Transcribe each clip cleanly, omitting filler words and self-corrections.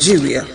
Nigeria.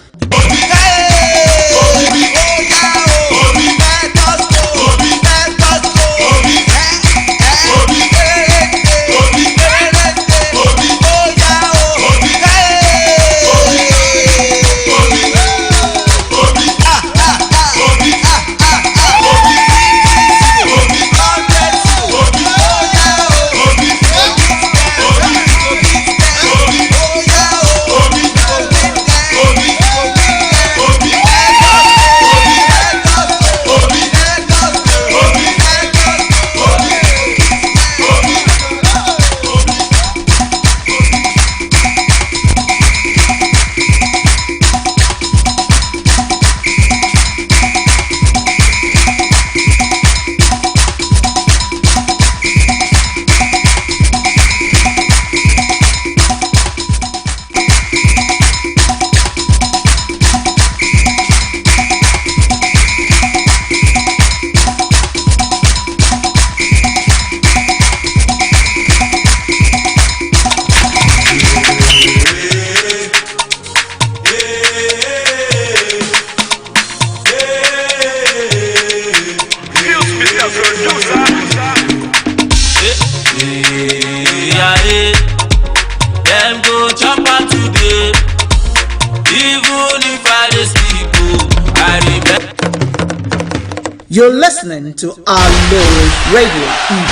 You're listening to Aloore Radio in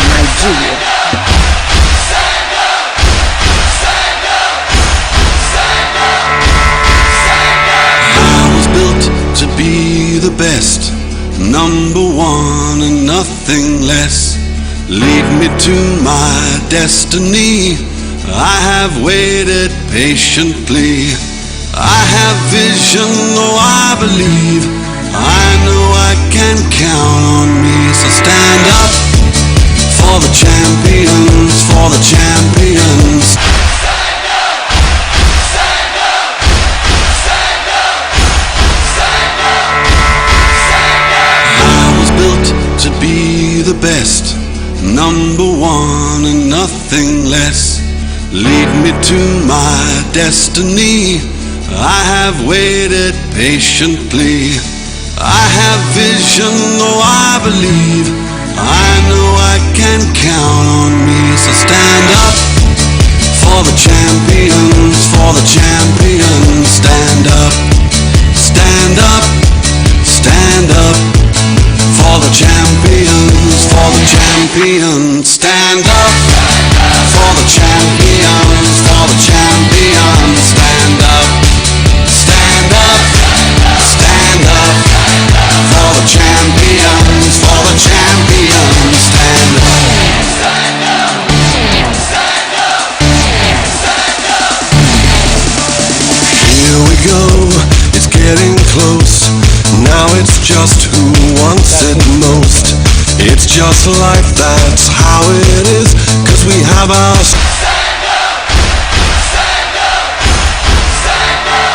Nigeria. I was built to be the best, number one and nothing less. Lead me to my destiny. I have waited patiently. I have vision, though I believe. I know I can count on me. So stand up for the champions, for the champions. Stand up, stand up, stand up, stand up, stand up. I was built to be the best, number one and nothing less. Lead me to my destiny. I have waited patiently. I have vision, though I believe. I know I can count on me. So stand up for the champions, for the champions. Stand up, stand up, stand up for the champions, for the champions. Stand up for the champions, for the champions. Stand up, stand up, stand up for the champions, for the champions. Stand up, stand up, stand up, stand up. Here we go, it's getting close. Now it's just who wants it most. It's just life, that's how it is. 'Cause we have our stand up, stand up, stand up,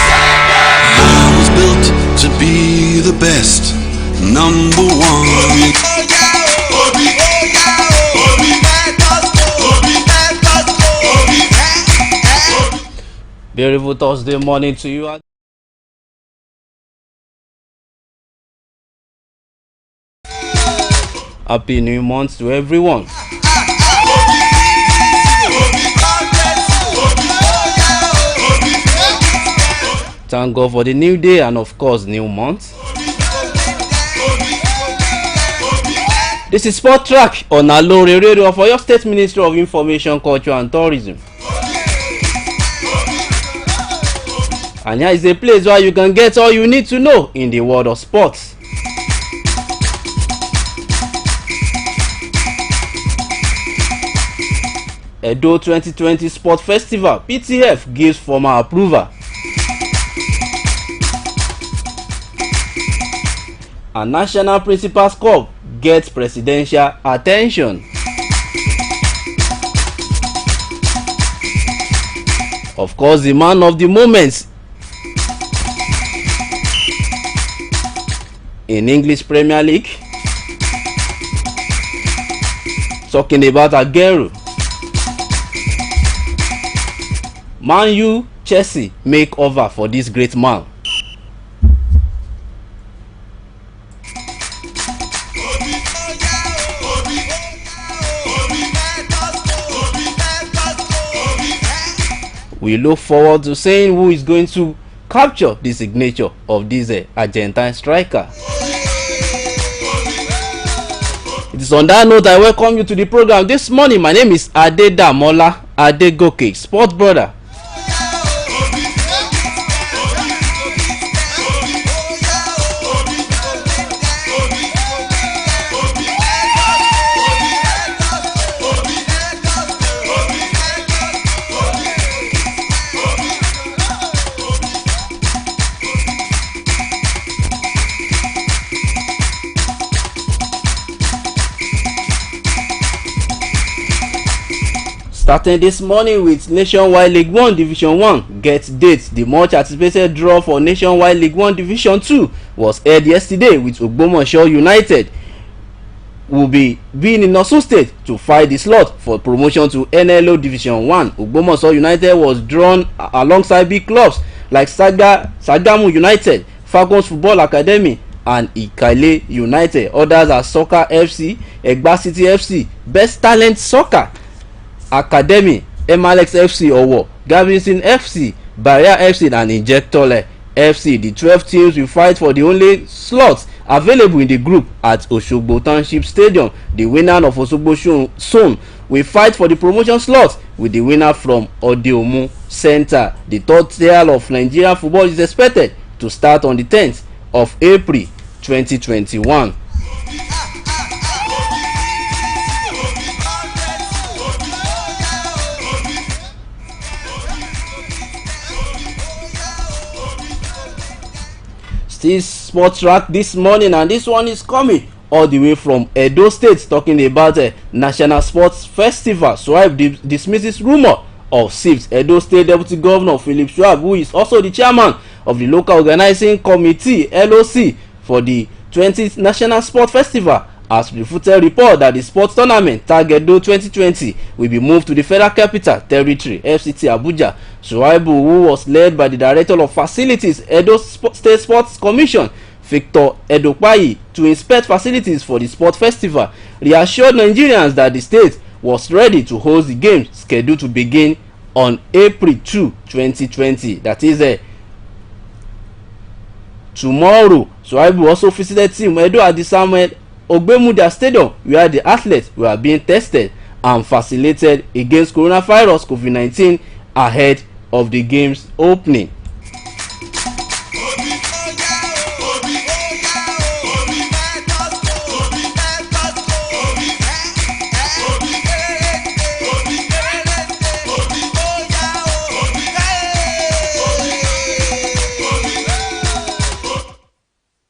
stand up. I was built to be the best, number one. Beautiful Thursday morning to you. Happy New Month to everyone. Thank God for the new day and of course new month. This is Sport Track on Aloore Radio for your State Ministry of Information, Culture and Tourism. And here is a place where you can get all you need to know in the world of sports. Edo 2020 Sport Festival (PTF) gives formal approval. And National Principals Cup gets presidential attention. Of course, the man of the moment in English Premier League, talking about Aguero. Man U Chelsea make over for this great man. We look forward to seeing who is going to capture the signature of this Argentine striker. It is on that note I welcome you to the program this morning. My name is Adedamola Adegoke, Sports Brother. Starting this morning with Nationwide League 1 Division 1 get dates. The much anticipated draw for Nationwide League 1 Division 2 was held yesterday, with Ogbomoso United will be being in Osun State to fight the slot for promotion to NLO Division 1. Ogbomoso United was drawn alongside big clubs like Sagamu United, Falcons Football Academy and Ikale United. Others are Soccer FC, Egba City FC, Best Talent Soccer Academy, Emalex FC Owo, Gavison FC, Barrier FC and Injectole FC. The 12 teams will fight for the only slots available in the group at Osogbo Township Stadium. The winner of Osogbo Zone will fight for the promotion slot with the winner from Odeomu Center. The third tier of Nigerian football is expected to start on the 10th of April 2021. Still sports track this morning, and this one is coming all the way from Edo State, talking about a National Sports Festival. Shuaib dismisses rumor of SIFT. Edo State Deputy Governor Philip Shuaib, who is also the chairman of the local organizing committee LOC for the 20th National Sports Festival, has refuted report that the sports tournament Tag Edo 2020 will be moved to the Federal Capital Territory FCT Abuja. Shuaibu, who was led by the Director of Facilities Edo State Sports Commission Victor Edokpayi to inspect facilities for the sport festival, reassured Nigerians that the state was ready to host the games scheduled to begin on April 2, 2020. That is tomorrow. Shuaibu also visited Team Edo at the Samuel Ogbemudia Stadium, where the athletes were being tested and facilitated against coronavirus COVID-19 ahead of the game's opening.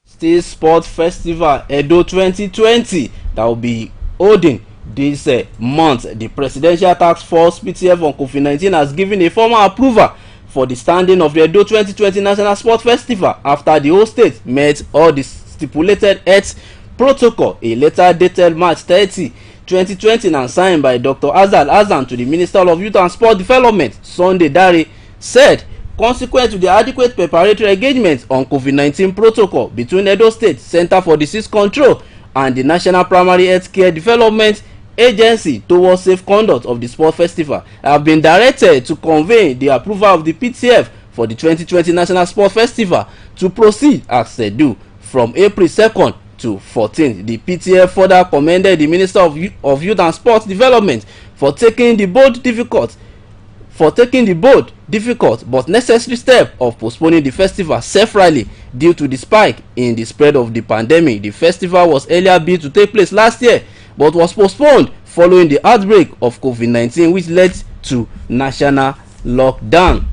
Still Sport Festival Edo 2020 that will be holding this month. The Presidential Task Force PTF on COVID-19 has given a formal approval for the standing of the Edo 2020 National Sport Festival after the whole state met all the stipulated health protocol. A letter dated March 30, 2020 and signed by Dr. Azal Azan to the Minister of Youth and Sport Development Sunday Dare said, consequent to the adequate preparatory engagement on COVID-19 protocol between Edo State Center for Disease Control and the National Primary Health Care Development Agency towards safe conduct of the sport festival, have been directed to convey the approval of the PTF for the 2020 National Sport Festival to proceed as scheduled from April 2nd to 14th. The PTF further commended the Minister of Youth and Sports Development for taking the bold, difficult but necessary step of postponing the festival separately due to the spike in the spread of the pandemic. The festival was earlier billed to take place last year but was postponed following the outbreak of COVID-19, which led to national lockdown.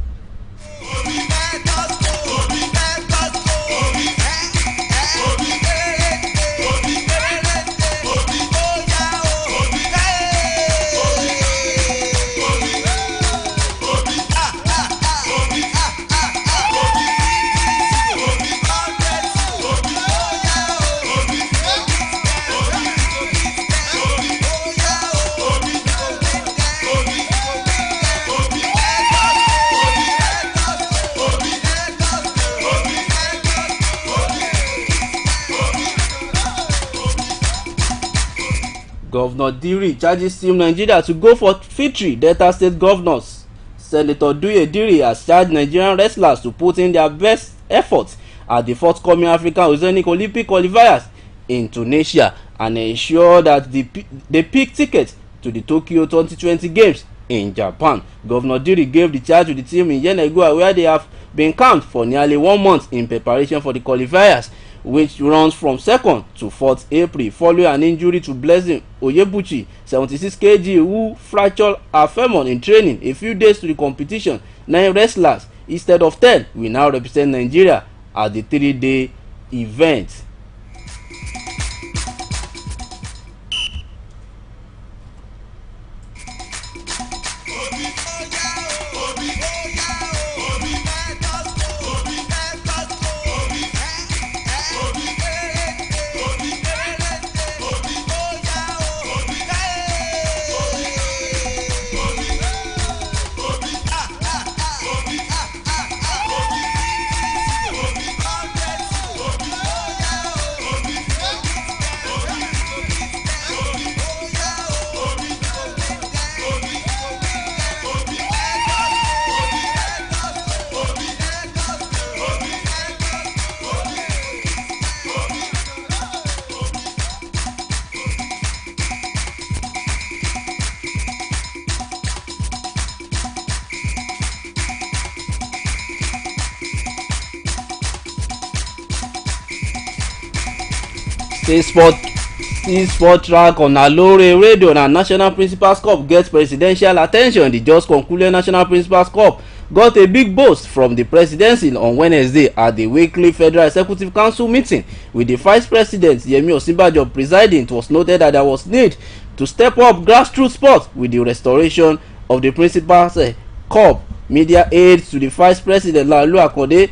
Governor Diri charges Team Nigeria to go for victory. Delta State Governors Senator Duye Diri has charged Nigerian wrestlers to put in their best efforts at the forthcoming African Oceanic Olympic qualifiers in Tunisia and ensure that they pick tickets to the Tokyo 2020 Games in Japan. Governor Diri gave the charge to the team in Yenagoa, where they have been camped for nearly 1 month in preparation for the qualifiers, which runs from 2nd to 4th April, following an injury to Blessing Oyebuchi, 76 kg, who fractured her femur in training a few days to the competition. 9 wrestlers instead of 10 will now represent Nigeria at the 3-day event. Still sport track on Aloore Radio na National Principals Cup get presidential attention. The just concluded National Principals Cup got a big boost from the presidency on Wednesday at the weekly Federal Executive Council meeting with the Vice President Yemi Osinbajo presiding. It was noted that there was need to step up grassroots sport with the restoration of the Principals Cup. Media aides to the Vice President Laolu Akode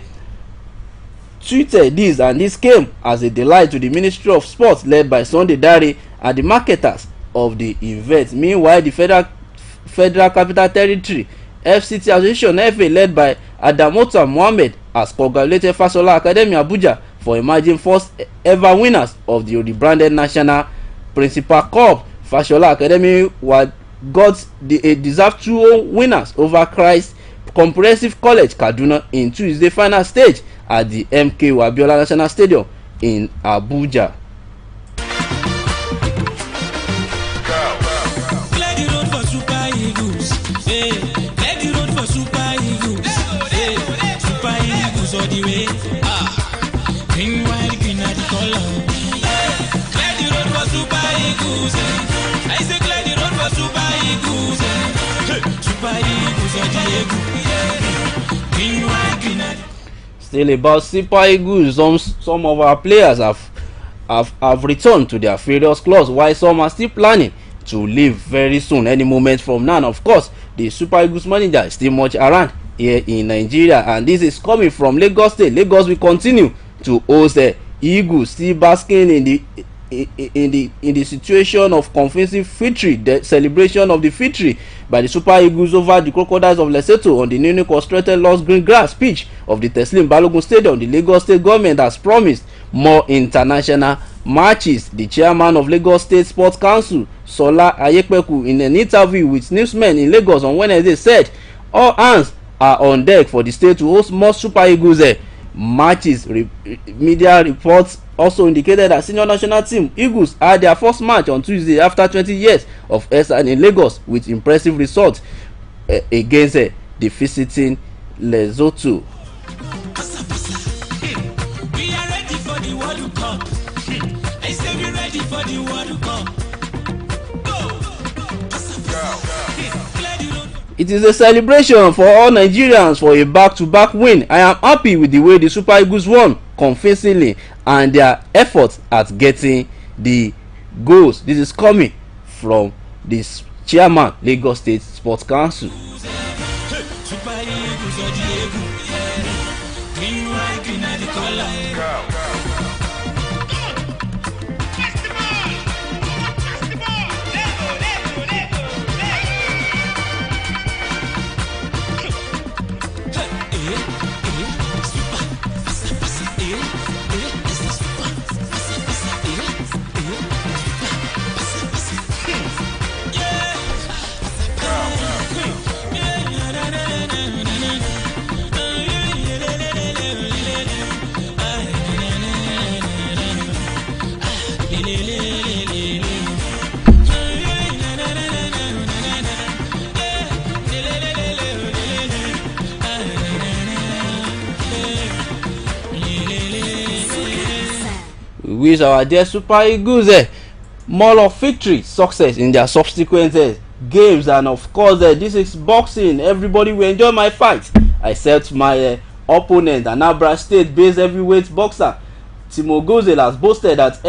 tweeted this, and this came as a delight to the Ministry of Sports led by Sunday Dare and the marketers of the event. Meanwhile, the Federal Capital Territory FCT Association FA led by Adamota Mohammed has congratulated Fashola Academy Abuja for emerging first ever winners of the rebranded National Principal Cup. Fashola Academy got a deserved 2-0 winners over Christ Comprehensive College Kaduna in Tuesday final stage at the MK Abiola National Stadium in Abuja. Clear the road for Super Eagles. Hey, clear the road for Super Eagles. Hey, Super Eagles all the way. Green, white, green are the color. Clear the road for Super Eagles. I say clear the road for Super Eagles. Super Eagles all the way. Green, white, green are the color. Still about Super Eagles, some of our players have returned to their various clubs, while some are still planning to leave very soon, any moment from now. And of course, the Super Eagles manager is still much around here in Nigeria, and this is coming from Lagos State. Lagos will continue to host the Eagles, still basking in the situation of convincing victory, the celebration of the victory by the Super Eagles over the Crocodiles of Lesotho on the newly constructed Lost Green Grass pitch of the Teslim Balogun Stadium. The Lagos State government has promised more international matches. The chairman of Lagos State Sports Council, Sola Ayepeku, in an interview with newsmen in Lagos on Wednesday, said all hands are on deck for the state to host more Super Eagles matches. Media reports also indicated that senior national team Eagles had their first match on Tuesday after 20 years of exile in Lagos with impressive results against the visiting Lesotho. We are ready for the World Cup. I say we ready for the World Cup. It is a celebration for all Nigerians for a back-to-back win. I am happy with the way the Super Eagles won convincingly and their efforts at getting the goals. This is coming from this chairman, Lagos State Sports Council. Super Eagles or the Eagles. Green, white, green are the color. wish our dear Super Eagles more of victory, success in their subsequent games, and of course this is boxing. Everybody will enjoy my fight except my opponent, Anambra State based heavyweight boxer Timo Gozel has boasted that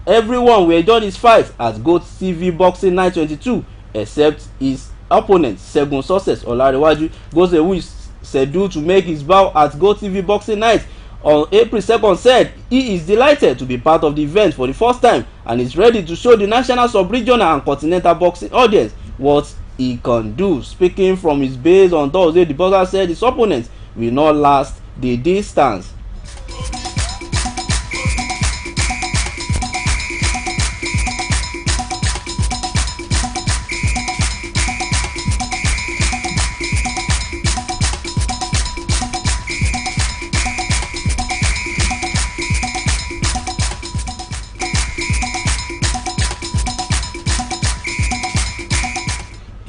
everyone will enjoy his fight at GOAT TV Boxing Night 22 except his opponent Segun Success Olarewaju. Gozel, who is scheduled to make his bow at GOAT TV Boxing Night on April 2nd, said he is delighted to be part of the event for the first time and is ready to show the national, sub-regional and continental boxing audience what he can do. Speaking from his base on Thursday, the boxer said his opponent will not last the distance.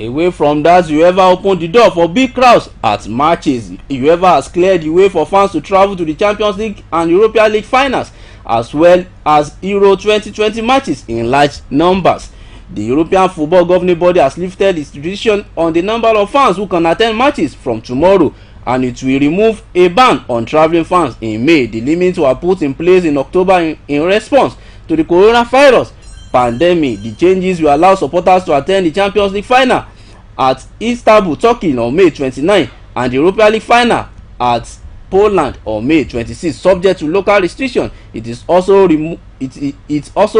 Away from that, UEFA opened the door for big crowds at matches. UEFA has cleared the way for fans to travel to the Champions League and European League finals, as well as Euro 2020 matches in large numbers. The European Football Governing Body has lifted its restriction on the number of fans who can attend matches from tomorrow, and it will remove a ban on travelling fans in May. The limits were put in place in October in response to the coronavirus pandemic. The changes will allow supporters to attend the Champions League final at Istanbul, Turkey on May 29 and the Europa League final at Poland on May 26, subject to local restriction. It also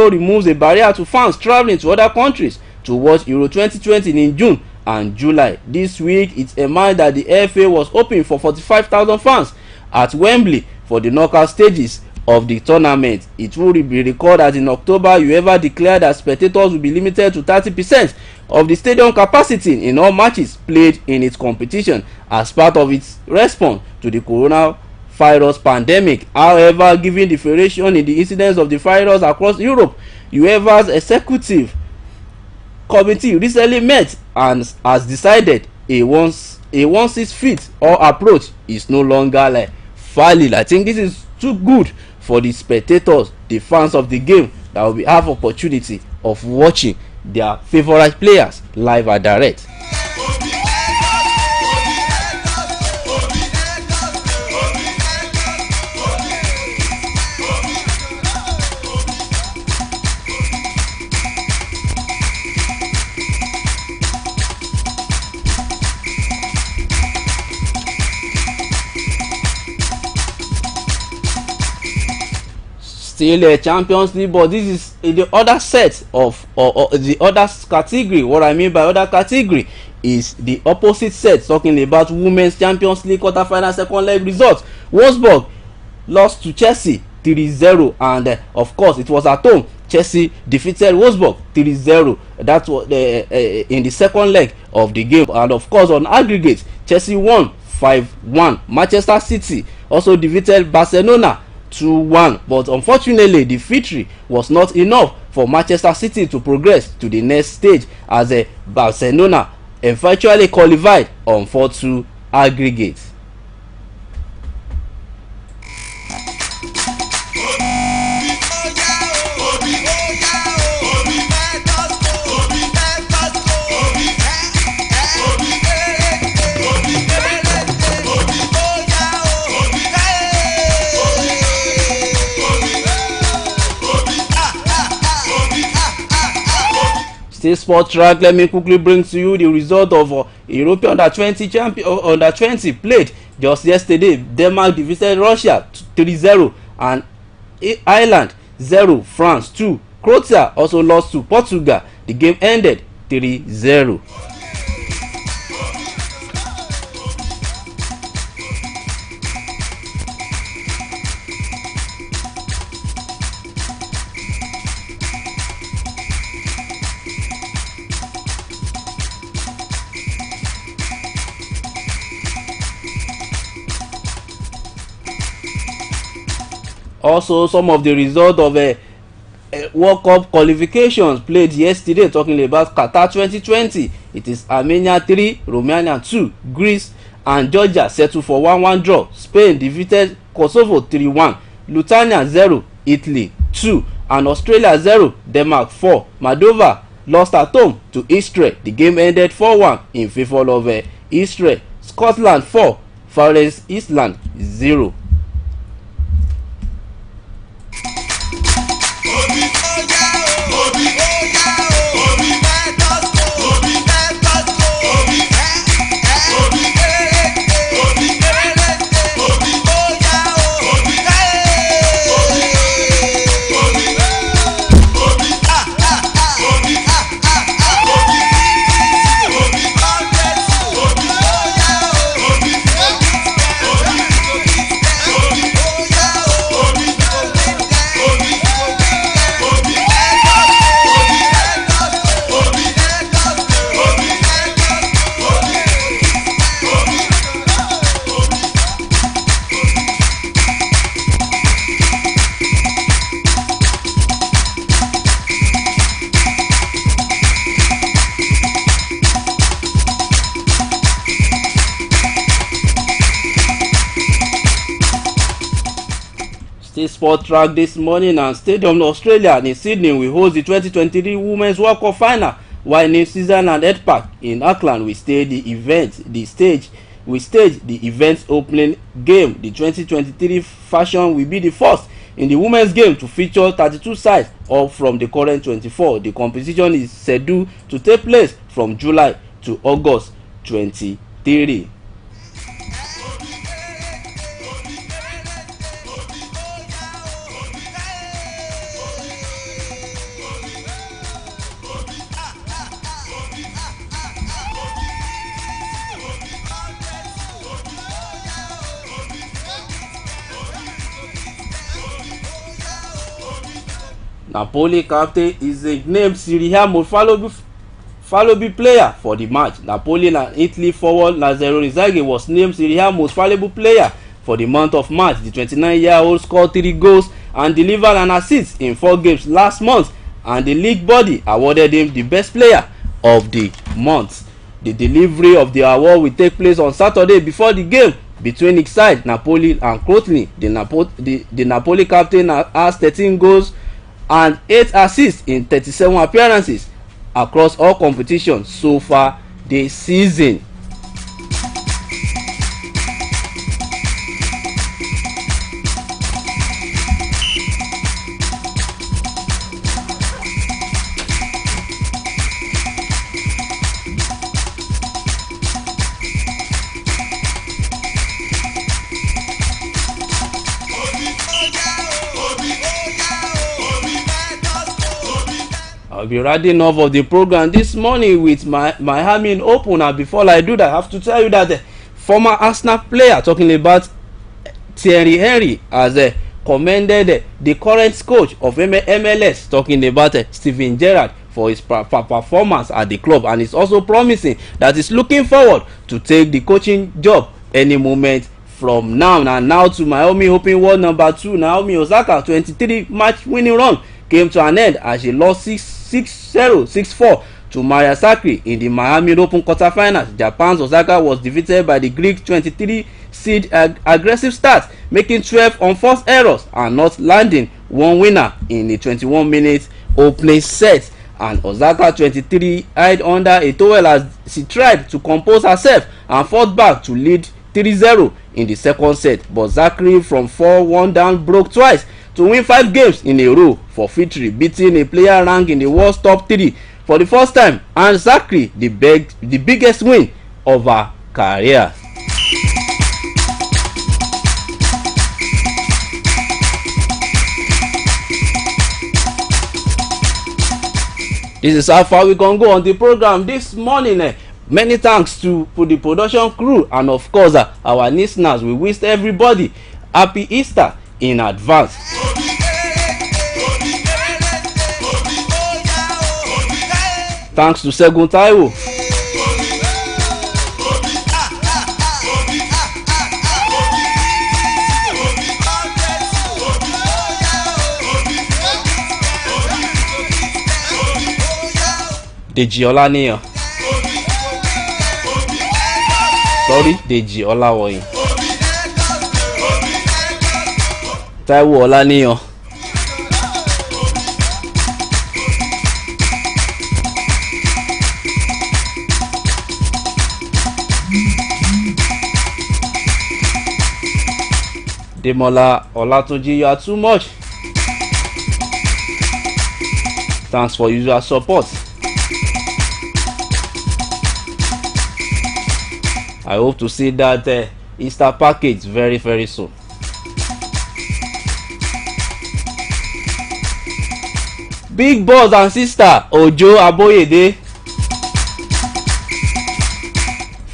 removes a barrier to fans travelling to other countries to watch Euro 2020 in June and July. This week it emerged that the FA was hoping for 45,000 fans at Wembley for the knockout stages of the tournament. It will be recalled that in October, UEFA declared that spectators will be limited to 30% of the stadium capacity in all matches played in its competition as part of its response to the coronavirus pandemic. However, given the variation in the incidence of the virus across Europe, UEFA's executive committee recently met and has decided a one-size-fits all approach is no longer valid. I think this is too good for the spectators, the fans of the game, that will have opportunity of watching their favorite players live and direct. Still a Champions League, but this is the other set of or the other category. What I mean by other category is the opposite set, talking about Women's Champions League quarterfinal second leg results. Wolfsburg lost to Chelsea 3-0, and of course it was at home. Chelsea defeated Wolfsburg 3-0. That was in the second leg of the game, and of course on aggregate Chelsea won 5-1. Manchester City also defeated Barcelona 2-1, but unfortunately the victory was not enough for Manchester City to progress to the next stage, as Barcelona eventually qualified on 4-2 aggregate. Still sport track, let me quickly bring to you the result of European under 20 played just yesterday. Denmark defeated Russia 3-0 and Ireland 0, France 2. Croatia also lost to Portugal. The game ended 3-0. Also, some of the result of World Cup qualifications played yesterday, talking about Qatar 2020. It is Armenia 3, Romania 2, Greece and Georgia settled for 1-1 draw. Spain defeated Kosovo 3-1, Lithuania 0, Italy 2, and Australia 0, Denmark 4. Moldova lost at home to Israel. The game ended 4-1 in favour of Israel. Scotland 4, Faroe Island 0. Sport track this morning, and Stadium Australia in Sydney will host the 2023 Women's World Cup final, while New Zealand and Ed Park in Auckland will stage the event's opening game. The 2023 fashion will be the first in the women's game to feature 32 sides, up from the current 24. The competition is scheduled to take place from July to August 23. Napoli captain is named Siriamo Falobi player for the match. Napoli and Italy forward Lazzaro Inzaghi was named Siriamo's valuable player for the month of March. The 29-year-old scored 3 goals and delivered an assist in 4 games last month, and the league body awarded him the best player of the month. The delivery of the award will take place on Saturday before the game between his side, Napoli and Crotone. The Napoli captain has 13 goals and 8 assists in 37 appearances across all competitions so far this season. I'll be riding off of the program this morning with my Miami Open, and before I do that, I have to tell you that the former Arsenal player, talking about Thierry Henry, has commended the current coach of MLS, talking about Steven Gerrard, for his performance at the club, and is also promising that he's looking forward to take the coaching job any moment from now. And now to Miami Open World number 2, Naomi Osaka 23 match winning run came to an end as she lost 6-0, 6-4 to Maria Sakkari in the Miami Open quarterfinals. Japan's Osaka was defeated by the Greek 23 seed aggressive start, making 12 unforced errors and not landing one winner in the 21 minutes opening set. And Osaka 23 hid under a towel as she tried to compose herself and fought back to lead 3-0 in the second set, but Sakkari from 4-1 down broke twice to win 5 games in a row for victory, beating a player ranked in the world's top 3 for the first time, and Sakkari the biggest win of her career. This is how far we can go on the program this morning. Many thanks to the production crew, and of course our listeners. We wish everybody happy Easter in advance. Thanks to Segun Taiwo. Deji Olaniyan. Sorry, Deji Olawoyin. Taiwo Olaniyan. Demola Olatunji, you are too much. Thanks for your support. I hope to see that Easter package very, very soon. Big boss and sister Ojo Aboyede.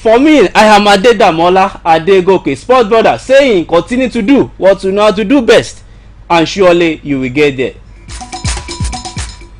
For me, I am Adedamola Adegoke, sports brother, saying continue to do what you know how to do best, and surely you will get there.